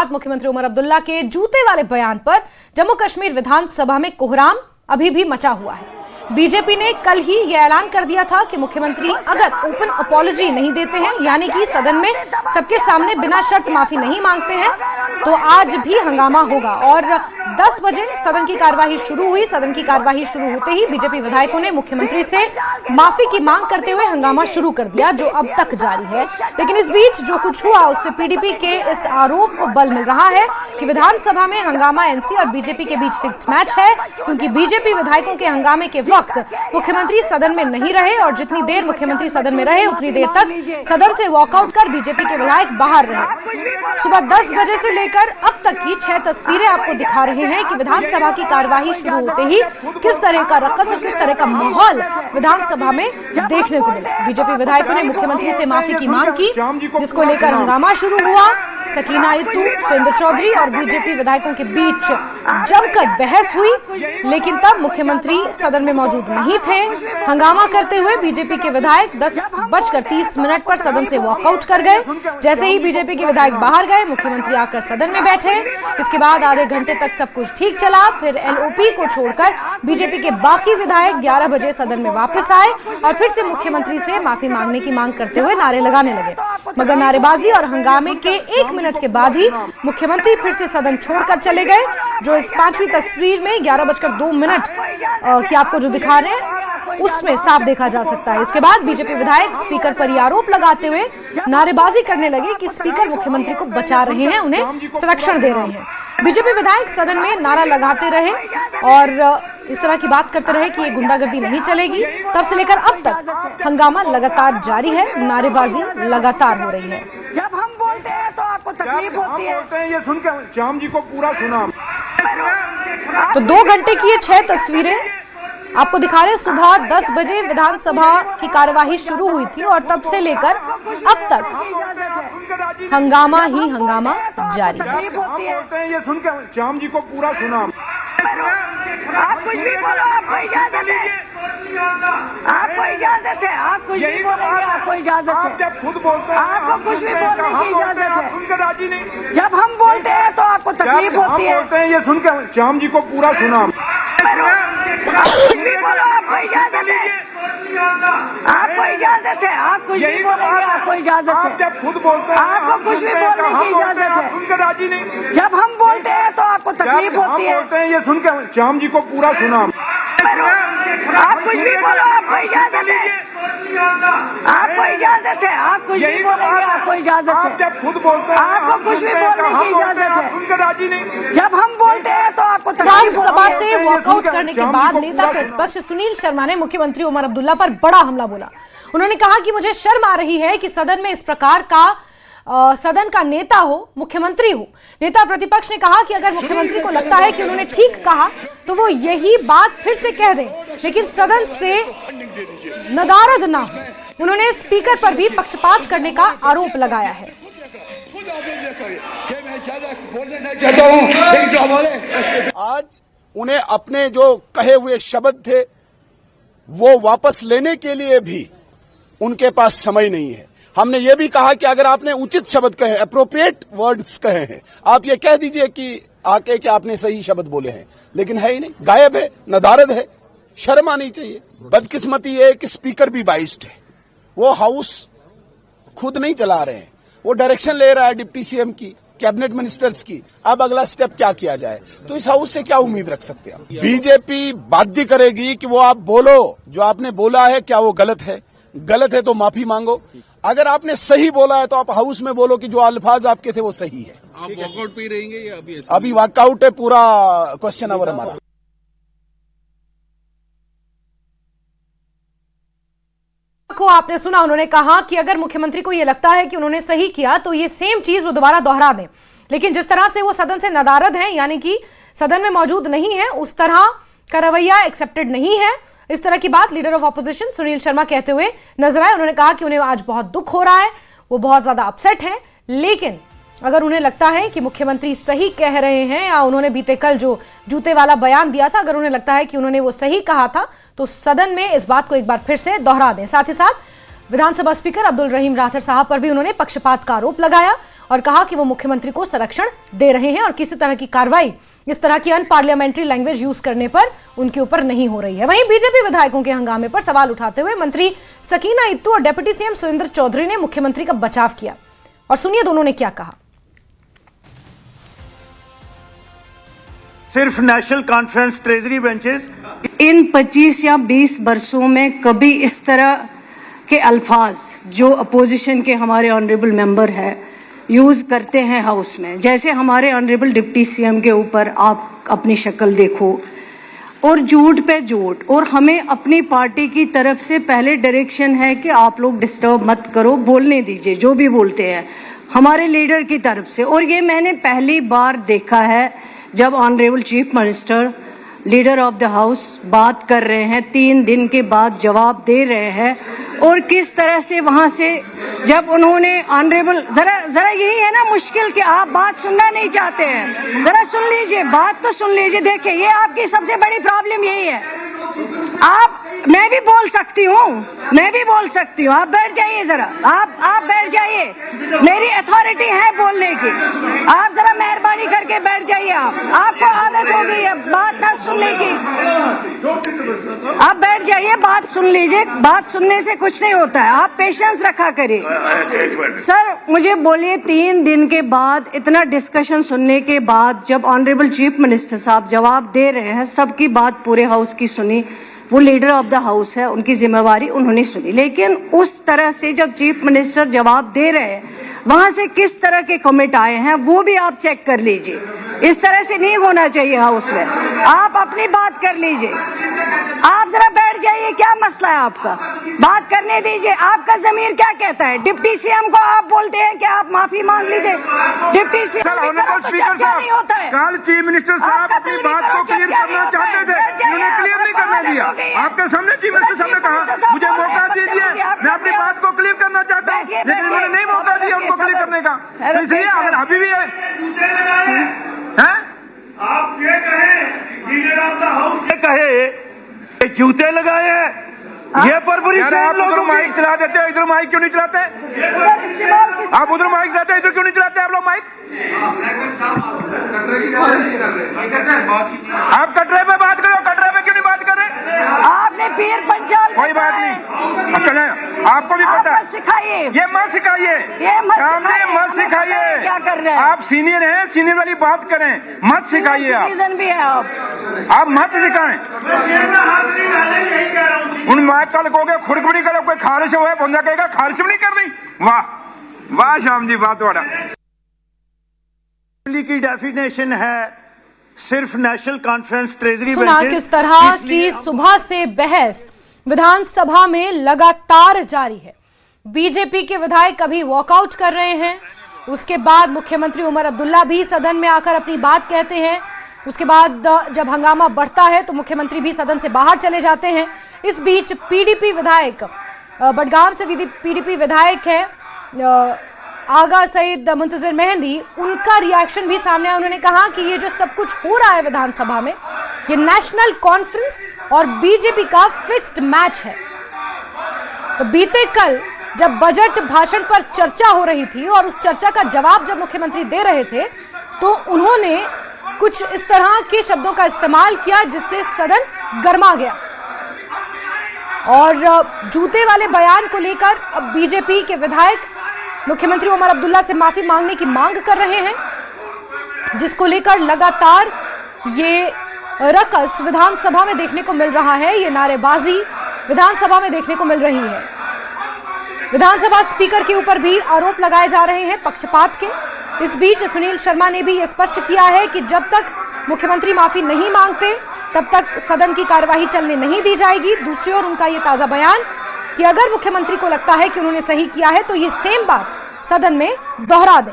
साथ मुख्यमंत्री उमर अब्दुल्ला के जूते वाले बयान पर जम्मू कश्मीर विधानसभा में कोहराम अभी भी मचा हुआ है। बीजेपी ने कल ही यह ऐलान कर दिया था कि मुख्यमंत्री अगर ओपन अपॉलॉजी नहीं देते हैं, यानी कि सदन में सबके सामने बिना शर्त माफी नहीं मांगते हैं, तो आज भी हंगामा होगा। और 10 बजे सदन की कार्यवाही शुरू हुई। सदन की कार्यवाही शुरू होते ही बीजेपी विधायकों ने मुख्यमंत्री से माफी की मांग करते हुए हंगामा शुरू कर दिया, जो अब तक जारी है। लेकिन इस बीच जो कुछ हुआ उससे पीडीपी के इस आरोप को बल मिल रहा है कि विधानसभा में हंगामा एनसी और बीजेपी के बीच फिक्स्ड मैच है, क्योंकि बीजेपी विधायकों के हंगामे के वक्त मुख्यमंत्री सदन में नहीं रहे और जितनी देर मुख्यमंत्री सदन में रहे उतनी देर तक सदन से वॉकआउट कर बीजेपी के विधायक बाहर रहे। सुबह 10 बजे से लेकर अब तक की 6 तस्वीरें आपको दिखा रहे हैं कि विधानसभा की कार्यवाही शुरू होते ही किस तरह का रक़स और किस तरह का माहौल विधानसभा में देखने को मिला। बीजेपी विधायकों ने मुख्यमंत्री से माफी की मांग की, जिसको लेकर हंगामा शुरू हुआ। सकीना इत्तू, सुरेंद्र चौधरी और बीजेपी विधायकों के बीच जमकर बहस हुई, लेकिन तब मुख्यमंत्री सदन में मौजूद नहीं थे। हंगामा करते हुए बीजेपी के विधायक 10:30 पर सदन से वॉकआउट कर गए। जैसे ही बीजेपी के विधायक बाहर गए, मुख्यमंत्री आकर सदन में बैठे। इसके बाद आधे घंटे तक सब कुछ ठीक चला। फिर एलओपी को छोड़कर बीजेपी के बाकी विधायक 11 बजे सदन में वापस आए और फिर से मुख्यमंत्री से माफी मांगने की मांग करते हुए नारे लगाने लगे। मगर नारेबाजी और हंगामे के 1 मिनट के बाद ही मुख्यमंत्री फिर से सदन छोड़कर चले गए, जो इस 5वीं तस्वीर में 11:02 की आपको जो दिखा रहे हैं उसमें साफ देखा जा सकता है। इसके बाद बीजेपी विधायक स्पीकर पर यह आरोप लगाते हुए नारेबाजी करने लगे कि स्पीकर मुख्यमंत्री को बचा रहे हैं, उन्हें संरक्षण दे रहे हैं। बीजेपी विधायक सदन में नारा लगाते रहे और इस तरह की बात करते रहे कि ये गुंडागर्दी नहीं चलेगी। तब से लेकर अब तक हंगामा लगातार जारी है, नारेबाजी लगातार हो रही है। जब हम बोलते हैं तो आपको तकलीफ होती है। ये सुनकर श्याम जी को पूरा सुना। तो 2 घंटे की ये 6 तस्वीरें आपको दिखा रहे हैं। सुबह 10 बजे विधानसभा की कार्यवाही शुरू हुई थी और तब से लेकर अब तक हंगामा ही हंगामा जारी है। ये सुनकर श्याम जी को पूरा सुना। आप कुछ भी बोलो, आपको इजाजत है, आपको इजाजत है, आप कुछ भी बोलेंगे, आपको इजाजत है। जब खुद बोलते हैं आपको कुछ भी बोलने की इजाजत है। सुनकर राजी नहीं। जब हम बोलते हैं तो आपको तकलीफ होती है। बोलते हैं ये सुनकर श्याम जी को पूरा सुना। आप कुछ भी बोलो, आपको इजाजत है, आपको इजाजत है, आप कुछ भी बोलेंगे, आपको इजाजत है। जब खुद बोलते हैं आपको कुछ भी बोलने की इजाजत है। सुनकर राजी नहीं। जब हम बोलते हैं तो आपको तकलीफ होती है। बोलते हैं ये सुनकर श्याम जी को पूरा सुना। आप कुछ भी बोलो, आपको इजाजत है, आपको इजाजत है, आप कुछ भी बोलेंगे, आपको इजाजत है। जब खुद बोलते हैं आपको कुछ भी बोलने की इजाजत है। सुनकर राजी नहीं। जब हम बोलते हैं तो आपको विधानसभा से वॉकआउट करने के बाद नेता प्रतिपक्ष सुनील शर्मा ने मुख्यमंत्री उमर अब्दुल्ला पर बड़ा हमला बोला। उन्होंने कहा कि मुझे शर्म आ रही है कि सदन में इस प्रकार का सदन का नेता हो, मुख्यमंत्री हो। नेता प्रतिपक्ष ने कहा कि अगर मुख्यमंत्री को लगता है कि उन्होंने ठीक कहा तो वो यही बात फिर से कह दें, लेकिन सदन से नदारद ना हो। उन्होंने स्पीकर पर भी पक्षपात करने का आरोप लगाया है। आज उन्हें अपने जो कहे हुए शब्द थे वो वापस लेने के लिए भी उनके पास समय नहीं है। हमने ये भी कहा कि अगर आपने उचित शब्द कहे, अप्रोप्रिएट वर्ड्स कहे हैं, आप ये कह दीजिए कि आके कि आपने सही शब्द बोले हैं, लेकिन है ही नहीं, गायब है, नदारद है। शर्म आनी चाहिए। बदकिस्मती ये कि स्पीकर भी बाइस्ड है। वो हाउस खुद नहीं चला रहे हैं, वो डायरेक्शन ले रहा है डिप्टी सीएम की, कैबिनेट मिनिस्टर्स की। अब अगला स्टेप क्या किया जाए, तो इस हाउस से क्या उम्मीद रख सकते हैं? बीजेपी बाध्य करेगी कि वो आप बोलो, जो आपने बोला है क्या वो गलत है? गलत है तो माफी मांगो। अगर आपने सही बोला है तो आप हाउस में बोलो कि जो अल्फाज आपके थे वो सही है। आप वॉकआउट पे रहेंगे या अभी वॉकआउट है, पूरा क्वेश्चन आवर हमारा। को आपने सुना, उन्होंने कहा कि अगर मुख्यमंत्री को यह लगता है कि उन्होंने सही किया तो ये सेम चीज वो दोबारा दोहरा दें। लेकिन जिस तरह से वो सदन से नदारद हैं, यानी कि सदन में मौजूद नहीं है, उस तरह का रवैया एक्सेप्टेड नहीं है। इस तरह की बात leader of opposition Sunil Sharma कहते हुए नजर आए। उन्होंने कहा कि उन्हें आज बहुत दुख हो रहा है, वो बहुत ज्यादा अपसेट हैं, लेकिन अगर उन्हें लगता है कि मुख्यमंत्री सही कह रहे हैं या उन्होंने बीते कल जो जूते वाला बयान दिया था, अगर उन्हें लगता है कि उन्होंने वो सही कहा था तो सदन में इस बात को एक बार फिर से दोहरा दें। साथ ही साथ विधानसभा स्पीकर अब्दुल रहीम राठौर साहब पर भी उन्होंने पक्षपात का आरोप लगाया और कहा कि वो मुख्यमंत्री को संरक्षण दे रहे हैं और किसी तरह की कार्रवाई इस तरह की अनपार्लियामेंट्री लैंग्वेज यूज करने पर उनके ऊपर नहीं हो रही है। वहीं बीजेपी विधायकों के हंगामे पर सवाल उठाते हुए मंत्री सकीना इत्तू और डिप्टी सीएम सुरेंद्र चौधरी ने मुख्यमंत्री का बचाव किया और सुनिए दोनों ने क्या कहा। सिर्फ नेशनल कॉन्फ्रेंस ट्रेजरी बेंचेस इन 25 या 20 वर्षों में कभी इस तरह के अल्फाज जो अपोजिशन के हमारे ऑनरेबल मेंबर है यूज करते हैं हाउस में, जैसे हमारे ऑनरेबल डिप्टी सीएम के ऊपर आप अपनी शक्ल देखो और झूठ पे झूठ, और हमें अपनी पार्टी की तरफ से पहले डायरेक्शन है कि आप लोग डिस्टर्ब मत करो, बोलने दीजिए जो भी बोलते हैं हमारे लीडर की तरफ से। और ये मैंने पहली बार देखा है जब honourable chief minister leader of the house बात कर रहे हैं, 3 दिन के बाद जवाब दे रहे हैं, और किस तरह से वहां से जब उन्होंने ऑनरेबल जरा यही है ना मुश्किल कि आप बात सुनना नहीं चाहते हैं, जरा सुन लीजिए, बात तो सुन लीजिए। देखिए ये आपकी सबसे बड़ी प्रॉब्लम यही है, मैं भी बोल सकती हूँ, आप बैठ जाइए जरा, आप बैठ जाइए, मेरी अथॉरिटी है बोलने की, आप जरा मेहरबानी करके बैठ जाइए। आपको आदत हो गई है बात ना सुनने की, आप बैठ जाइए, बात सुन लीजिए, बात सुनने से कुछ नहीं होता है, आप पेशेंस रखा करिए। सर मुझे बोलिए, 3 दिन के बाद इतना डिस्कशन सुनने के बाद जब ऑनरेबल चीफ मिनिस्टर साहब जवाब दे रहे हैं, सबकी बात पूरे हाउस की सुनी, वो लीडर ऑफ द हाउस है, उनकी जिम्मेवारी उन्होंने सुनी, लेकिन उस तरह से जब चीफ मिनिस्टर जवाब दे रहे हैं वहां से किस तरह के कमेंट आए हैं वो भी आप चेक कर लीजिए। इस तरह से नहीं होना चाहिए हाउस में, आप अपनी बात कर लीजिए, आप जरा बैठ जाइए, क्या मसला है आपका, बात करने दीजिए। आपका जमीर क्या कहता है? डिप्टी सीएम को आप बोलते हैं कि आप माफी मांग लीजिए, डिप्टी सीएम नहीं होता है। कल चीफ मिनिस्टर साहब अपनी बात को क्लियर करना चाहते थे, उन्होंने क्लियर नहीं करने दिया। आपके सामने चीफ मिनिस्टर साहब ने कहा मुझे मौका दीजिए, मैं अपनी बात को क्लियर करना चाहता हूँ, लेकिन उन्होंने नहीं मौका दिया उनको क्लियर करने का। तो इसलिए अगर अभी भी है आप ये कहें लीडर ऑफ द हाउस ये कहे जूते लगाए हैं, ये परवरिश है। आप उधर माइक चला देते हो, इधर माइक क्यों नहीं चलाते? आप उधर माइक चलाते हैं, इधर क्यों नहीं चलाते आप लोग माइक? आप कटरे पे बात करो, कटरे पे क्यों नहीं बात कर रहे? आपने पीर पंचाल कोई बात नहीं, चले, आपको भी पता है, सिखाइए, ये मत सिखाइए, सामने मत सिखाइए। क्या कर रहे हैं आप सीनियर हैं, सीनियर वाली बात करें, मत सिखाइए। सीजन भी है आप मत सिखाएं। उन माइक कल कहोगे खुरकबड़ी करो, कोई खारिश हुआ है, बंदा कहेगा खारिश भी नहीं करनी। वाह वाह श्याम जी, वाह थोड़ा की डेफिनेशन है सिर्फ नेशनल कॉन्फ्रेंस ट्रेजरी। सुना किस तरह की सुबह से बहस विधानसभा में लगातार जारी है। बीजेपी के विधायक अभी वॉकआउट कर रहे हैं, उसके बाद मुख्यमंत्री उमर अब्दुल्ला भी सदन में आकर अपनी बात कहते हैं, उसके बाद जब हंगामा बढ़ता है तो मुख्यमंत्री भी सदन से बाहर चले जाते हैं। इस बीच पीडीपी विधायक, बडगाम से पीडीपी विधायक है आगा सईद मुंतजिर मेहंदी, उनका रिएक्शन भी सामने आया। उन्होंने कहा कि ये जो सब कुछ हो रहा है विधानसभा में, ये नेशनल कॉन्फ्रेंस और बीजेपी का फिक्स्ड मैच है। तो बीते कल जब बजट भाषण पर चर्चा हो रही थी और उस चर्चा का जवाब जब मुख्यमंत्री दे रहे थे तो उन्होंने कुछ इस तरह के शब्दों का इस्तेमाल किया जिससे सदन गर्मा गया। और जूते वाले बयान को लेकर अब बीजेपी के विधायक मुख्यमंत्री उमर अब्दुल्ला से माफी मांगने की मांग कर रहे हैं, जिसको लेकर लगातार ये रकस विधानसभा में देखने को मिल रहा है, ये नारेबाजी विधानसभा में देखने को मिल रही है। विधानसभा स्पीकर के ऊपर भी आरोप लगाए जा रहे हैं पक्षपात के। इस बीच सुनील शर्मा ने भी यह स्पष्ट किया है कि जब तक मुख्यमंत्री माफी नहीं मांगते तब तक सदन की कार्यवाही चलने नहीं दी जाएगी। दूसरी ओर उनका यह ताजा बयान कि अगर मुख्यमंत्री को लगता है कि उन्होंने सही किया है तो ये सेम बात सदन में दोहरा दें।